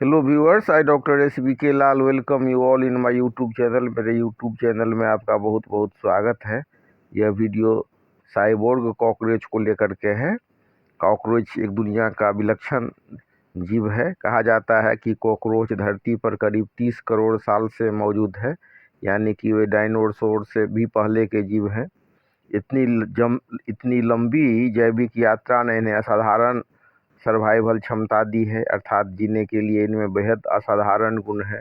Hello viewers, I doctor SBK Lal welcome you all in my YouTube channel. मेरे YouTube channel में आपका बहुत बहुत स्वागत है। यह वीडियो साइबोर्ग कॉकरोच को लेकर के है। कॉकरोच एक दुनिया का विलक्षण जीव है। कहा जाता है कि कॉकरोच धरती पर करीब 30 करोड़ साल से मौजूद है, यानी कि वे डायनासोर से भी पहले के जीव हैं। इतनी लंबी जैविक यात्रा ने इन्हें असाधारण सर्वाइवल क्षमता दी है, अर्थात जीने के लिए इनमें बेहद असाधारण गुण है।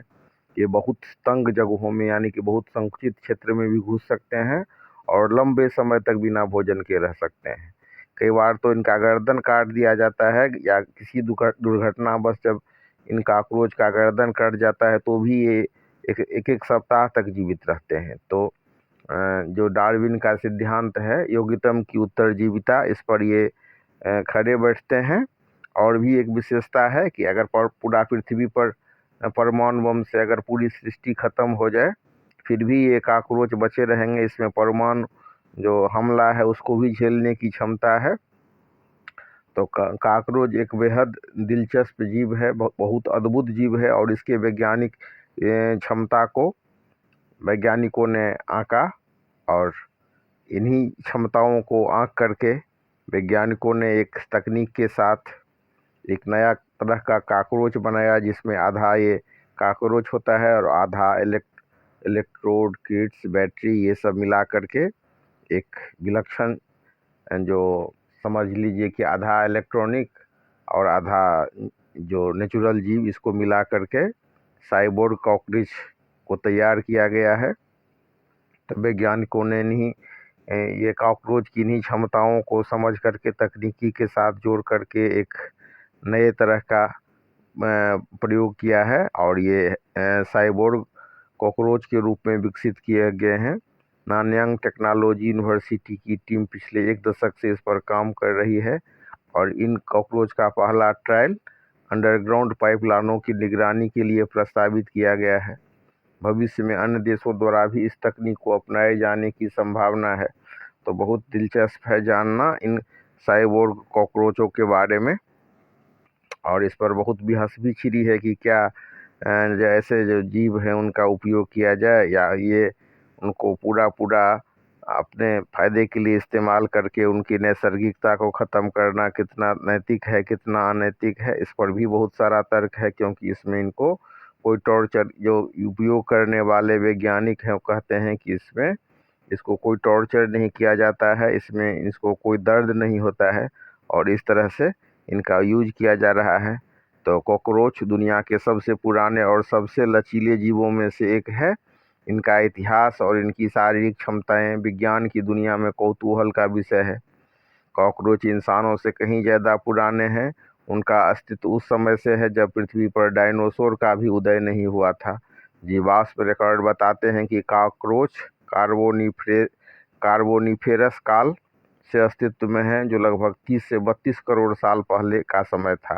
ये बहुत तंग जगहों में, यानी कि बहुत संकुचित क्षेत्र में भी घुस सकते हैं और लंबे समय तक बिना भोजन के रह सकते हैं। कई बार तो इनका गर्दन काट दिया जाता है, या किसी दुर्घटनावश जब इन कॉकरोच का गर्दन कट जाता है तो भी ये एक एक सप्ताह तक जीवित रहते हैं। तो जो डार्विन का सिद्धांत है योग्यतम की उत्तरजीविता, इस पर ये खड़े बैठते हैं। और भी एक विशेषता है कि अगर पूरा पृथ्वी पर परमाणु बम से अगर पूरी सृष्टि खत्म हो जाए, फिर भी ये कॉकरोच बचे रहेंगे। इसमें परमाणु जो हमला है उसको भी झेलने की क्षमता है। तो कॉकरोच एक बेहद दिलचस्प जीव है, बहुत अद्भुत जीव है, और इसके वैज्ञानिक क्षमता को वैज्ञानिकों ने आंका, और इन्हीं क्षमताओं को आंक करके वैज्ञानिकों ने एक तकनीक के साथ एक नया तरह का कॉकरोच बनाया, जिसमें आधा ये कॉकरोच होता है और आधा इलेक्ट्रोड किट्स बैटरी ये सब मिला करके एक विलक्षण, जो समझ लीजिए कि आधा इलेक्ट्रॉनिक और आधा जो नेचुरल जीव, इसको मिला करके साइबोर्ग कॉकरोच को तैयार किया गया है। तो वैज्ञानिकों ने नहीं ये कॉकरोच की इन्हीं क्षमताओं को समझ करके तकनीकी के साथ जोड़ करके एक नए तरह का प्रयोग किया है, और ये साइबोर्ग कॉकरोच के रूप में विकसित किए गए हैं। नानयांग टेक्नोलॉजी यूनिवर्सिटी की टीम पिछले 1 दशक से इस पर काम कर रही है, और इन कॉकरोच का पहला ट्रायल अंडरग्राउंड पाइपलाइनों की निगरानी के लिए प्रस्तावित किया गया है। भविष्य में अन्य देशों द्वारा भी इस तकनीक को अपनाए जाने की संभावना है। तो बहुत दिलचस्प है जानना इन साइबोर्ग कॉकरोचों के बारे में, और इस पर बहुत भी हंस भी छिड़ी है कि क्या ऐसे जो जीव हैं उनका उपयोग किया जाए, या ये उनको पूरा अपने फायदे के लिए इस्तेमाल करके उनकी नैसर्गिकता को ख़त्म करना कितना नैतिक है, कितना अनैतिक है। इस पर भी बहुत सारा तर्क है, क्योंकि इसमें इनको कोई टॉर्चर, जो उपयोग करने वाले वैज्ञानिक हैं वो कहते हैं कि इसमें इसको कोई टॉर्चर नहीं किया जाता है, इसमें इसको कोई दर्द नहीं होता है, और इस तरह से इनका यूज किया जा रहा है। तो कॉकरोच दुनिया के सबसे पुराने और सबसे लचीले जीवों में से एक है। इनका इतिहास और इनकी शारीरिक क्षमताएं विज्ञान की दुनिया में कौतूहल का विषय है। कॉकरोच इंसानों से कहीं ज़्यादा पुराने हैं। उनका अस्तित्व उस समय से है जब पृथ्वी पर डायनासोर का भी उदय नहीं हुआ था। जीवाश्म रिकॉर्ड बताते हैं कि कॉकरोच कार्बोनिफेरस काल से अस्तित्व में हैं, जो लगभग 30 से 32 करोड़ साल पहले का समय था।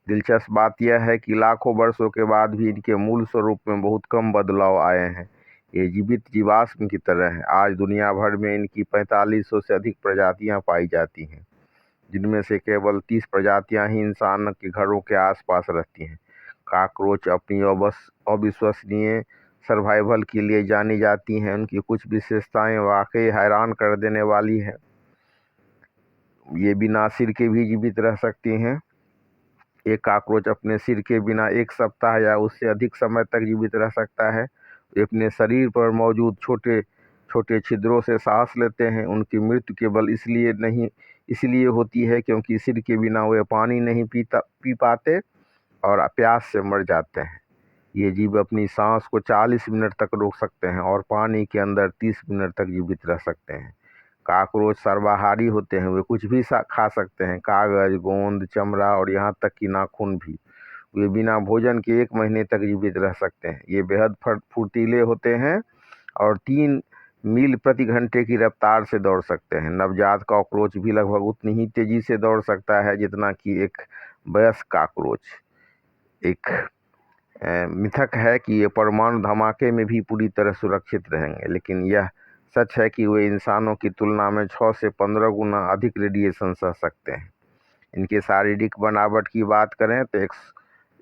दिलचस्प बात यह है कि लाखों वर्षों के बाद भी इनके मूल स्वरूप में बहुत कम बदलाव आए हैं। ये जीवित जीवाश्म की तरह है। आज दुनिया भर में इनकी 4500 से अधिक प्रजातियां पाई जाती हैं, जिनमें से केवल 30 प्रजातियां ही इंसान के घरों के आसपास रहती हैं। कॉकरोच अपनी अविश्वसनीय सर्वाइवल के लिए जानी जाती हैं। उनकी कुछ विशेषताएं वाकई हैरान कर देने वाली हैं। ये बिना सिर के भी जीवित रह सकती हैं। एक कॉकरोच अपने सिर के बिना 1 सप्ताह या उससे अधिक समय तक जीवित रह सकता है। वे अपने शरीर पर मौजूद छोटे छोटे छिद्रों से सांस लेते हैं। उनकी मृत्यु केवल इसलिए होती है क्योंकि सिर के बिना वे पानी नहीं पी पाते और प्यास से मर जाते हैं। ये जीव अपनी सांस को 40 मिनट तक रोक सकते हैं और पानी के अंदर 30 मिनट तक जीवित रह सकते हैं। कॉकरोच सर्वाहारी होते हैं। वे कुछ भी खा सकते हैं, कागज, गोंद, चमड़ा और यहाँ तक कि नाखून भी। वे बिना भोजन के 1 महीने तक जीवित रह सकते हैं। ये बेहद फुर्तीले होते हैं और 3 मील प्रति घंटे की रफ्तार से दौड़ सकते हैं। नवजात कॉकरोच भी लगभग उतनी ही तेजी से दौड़ सकता है जितना कि एक वयस्क कॉकरोच। एक मिथक है कि ये परमाणु धमाके में भी पूरी तरह सुरक्षित रहेंगे, लेकिन यह सच है कि वे इंसानों की तुलना में 6 से 15 गुना अधिक रेडिएशन सह सकते हैं। इनके शारीरिक बनावट की बात करें तो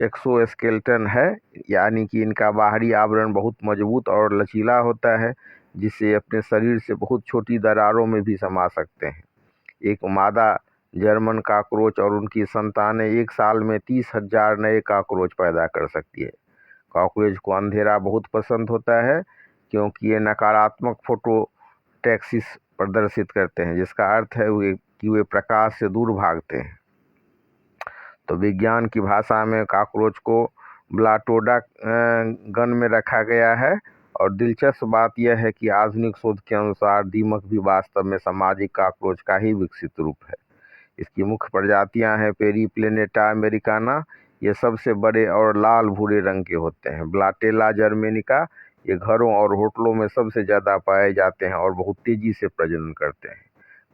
एक्सोस्केलेटन है, यानी कि इनका बाहरी आवरण बहुत मजबूत और लचीला होता है, जिससे अपने शरीर से बहुत छोटी दरारों में भी समा सकते हैं। एक मादा जर्मन कॉकरोच और उनकी संतानें एक साल में 30,000 नए कॉकरोच पैदा कर सकती है। कॉकरोच को अंधेरा बहुत पसंद होता है, क्योंकि ये नकारात्मक फोटोटैक्सिस प्रदर्शित करते हैं, जिसका अर्थ है कि वे प्रकाश से दूर भागते हैं। तो विज्ञान की भाषा में कॉकरोच को ब्लाटोडा गण में रखा गया है। और दिलचस्प बात यह है कि आधुनिक शोध के अनुसार दीमक भी वास्तव में सामाजिक कॉकरोच का ही विकसित रूप है। इसकी मुख्य प्रजातियां हैं पेरीप्लेनेटा अमेरिकाना, ये सबसे बड़े और लाल भूरे रंग के होते हैं। ब्लाटेला जर्मेनिका, ये घरों और होटलों में सबसे ज़्यादा पाए जाते हैं और बहुत तेज़ी से प्रजनन करते हैं।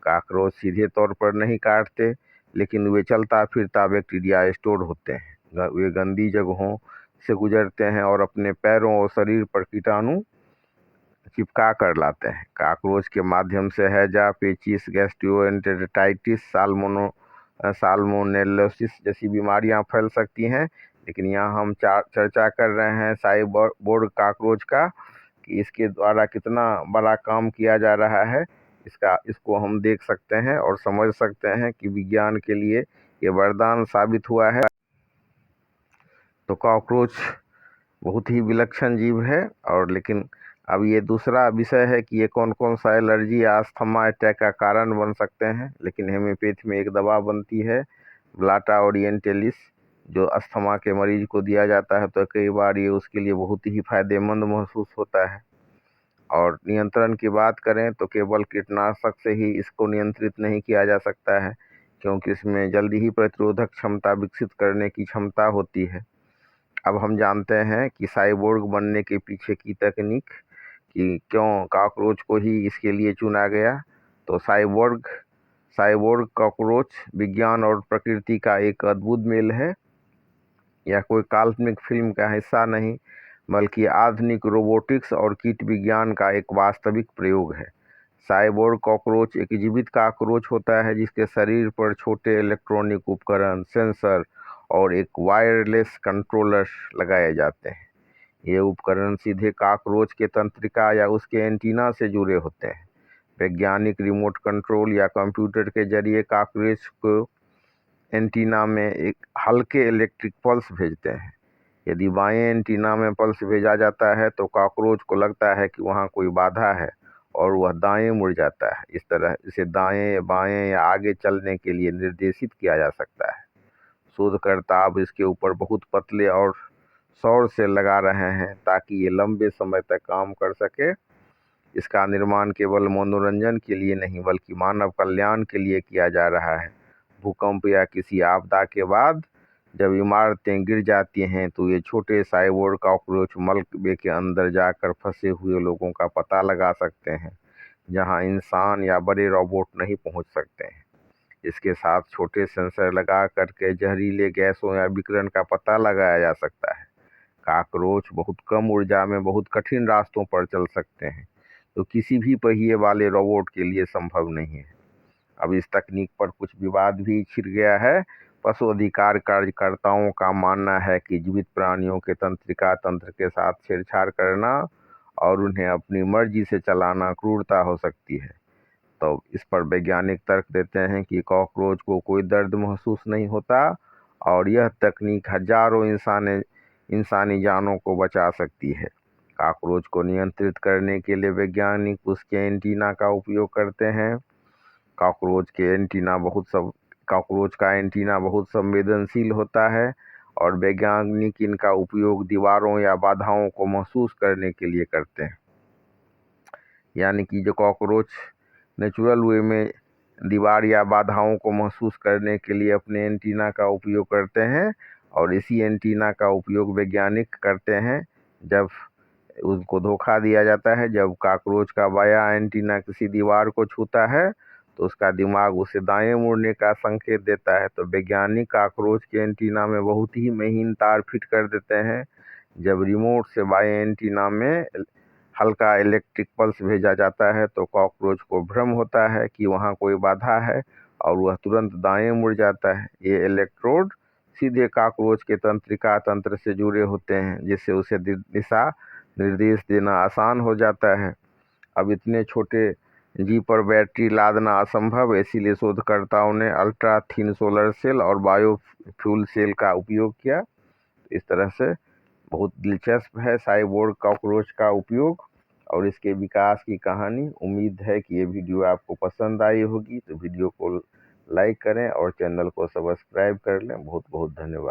कॉकरोच सीधे तौर पर नहीं काटते, लेकिन वे चलता फिरता बैक्टीरिया स्टोर होते हैं। वे गंदी जगहों से गुजरते हैं और अपने पैरों और शरीर पर कीटाणु चिपका कर लाते हैं। कॉकरोच के माध्यम से हैजा, पेचिस, गैस्ट्रोएंटेराइटिस, साल्मोनेलोसिस जैसी बीमारियां फैल सकती हैं। लेकिन यहाँ हम चर्चा कर रहे हैं साइबोर्ग कॉकरोच का, कि इसके द्वारा कितना बड़ा काम किया जा रहा है। इसको हम देख सकते हैं और समझ सकते हैं कि विज्ञान के लिए ये वरदान साबित हुआ है। तो कॉकरोच बहुत ही विलक्षण जीव है। और लेकिन अब ये दूसरा विषय है कि ये कौन कौन सा एलर्जी या अस्थमा अटैक का कारण बन सकते हैं। लेकिन होम्योपैथी में एक दवा बनती है ब्लाटा ओरिएंटलिस, जो अस्थमा के मरीज को दिया जाता है, तो कई बार ये उसके लिए बहुत ही फायदेमंद महसूस होता है। और नियंत्रण की बात करें तो केवल कीटनाशक से ही इसको नियंत्रित नहीं किया जा सकता है, क्योंकि इसमें जल्दी ही प्रतिरोधक क्षमता विकसित करने की क्षमता होती है। अब हम जानते हैं कि साइबोर्ग बनने के पीछे की तकनीक, कि क्यों कॉकरोच को ही इसके लिए चुना गया। तो साइबोर्ग कॉकरोच विज्ञान और प्रकृति का एक अद्भुत मेल है। यह कोई काल्पनिक फिल्म का हिस्सा नहीं, बल्कि आधुनिक रोबोटिक्स और कीट विज्ञान का एक वास्तविक प्रयोग है। साइबोर्ग कॉकरोच एक जीवित कॉकरोच होता है, जिसके शरीर पर छोटे इलेक्ट्रॉनिक उपकरण, सेंसर और एक वायरलेस कंट्रोलर लगाए जाते हैं। ये उपकरण सीधे कॉकरोच के तंत्रिका या उसके एंटीना से जुड़े होते हैं। वैज्ञानिक रिमोट कंट्रोल या कंप्यूटर के जरिए कॉकरोच को एंटीना में एक हल्के इलेक्ट्रिक पल्स भेजते हैं। यदि बाएं एंटीना में पल्स भेजा जाता है तो कॉकरोच को लगता है कि वहां कोई बाधा है और वह दाएं मुड़ जाता है। इस तरह इसे दाएं, बाएं या आगे चलने के लिए निर्देशित किया जा सकता है। शोधकर्ता अब इसके ऊपर बहुत पतले और सौर सेल लगा रहे हैं, ताकि ये लंबे समय तक काम कर सके। इसका निर्माण केवल मनोरंजन के लिए नहीं, बल्कि मानव कल्याण के लिए किया जा रहा है। भूकंप या किसी आपदा के बाद जब इमारतें गिर जाती हैं, तो ये छोटे साइबोर्ग कॉकरोच मलबे के अंदर जाकर फंसे हुए लोगों का पता लगा सकते हैं, जहां इंसान या बड़े रोबोट नहीं पहुंच सकते हैं। इसके साथ छोटे सेंसर लगा करके जहरीले गैसों या विकिरण का पता लगाया जा सकता है। कॉकरोच बहुत कम ऊर्जा में बहुत कठिन रास्तों पर चल सकते हैं, जो किसी भी पहिए वाले रोबोट के लिए संभव नहीं है। अब इस तकनीक पर कुछ विवाद भी छिड़ गया है। पशु अधिकार कार्यकर्ताओं का मानना है कि जीवित प्राणियों के तंत्रिका तंत्र के साथ छेड़छाड़ करना और उन्हें अपनी मर्जी से चलाना क्रूरता हो सकती है। तो इस पर वैज्ञानिक तर्क देते हैं कि कॉकरोच को कोई दर्द महसूस नहीं होता और यह तकनीक हजारों इंसानी जानों को बचा सकती है। कॉकरोच को नियंत्रित करने के लिए वैज्ञानिक उसके एंटीना का उपयोग करते हैं। कॉकरोच का एंटीना बहुत संवेदनशील होता है और वैज्ञानिक इनका उपयोग दीवारों या बाधाओं को महसूस करने के लिए करते हैं। यानी कि जो कॉकरोच नेचुरल वे में दीवार या बाधाओं को महसूस करने के लिए अपने एंटीना का उपयोग करते हैं, और इसी एंटीना का उपयोग वैज्ञानिक करते हैं जब उनको धोखा दिया जाता है। जब कॉकरोच का बायां एंटीना किसी दीवार को छूता है, तो उसका दिमाग उसे दाएं मुड़ने का संकेत देता है। तो वैज्ञानिक कॉकरोच के एंटीना में बहुत ही महीन तार फिट कर देते हैं। जब रिमोट से बाएं एंटीना में हल्का इलेक्ट्रिक पल्स भेजा जाता है, तो कॉकरोच को भ्रम होता है कि वहां कोई बाधा है और वह तुरंत दाएं मुड़ जाता है। ये इलेक्ट्रोड सीधे कॉकरोच के तंत्रिका तंत्र से जुड़े होते हैं, जिससे उसे दिशा निर्देश देना आसान हो जाता है। अब इतने छोटे जीव पर बैटरी लादना असंभव है, इसीलिए शोधकर्ताओं ने अल्ट्रा थिन सोलर सेल और बायोफ्यूल सेल का उपयोग किया। इस तरह से बहुत दिलचस्प है साइबोर्ग कॉकरोच का उपयोग और इसके विकास की कहानी। उम्मीद है कि ये वीडियो आपको पसंद आई होगी, तो वीडियो को लाइक करें और चैनल को सब्सक्राइब कर लें। बहुत बहुत धन्यवाद।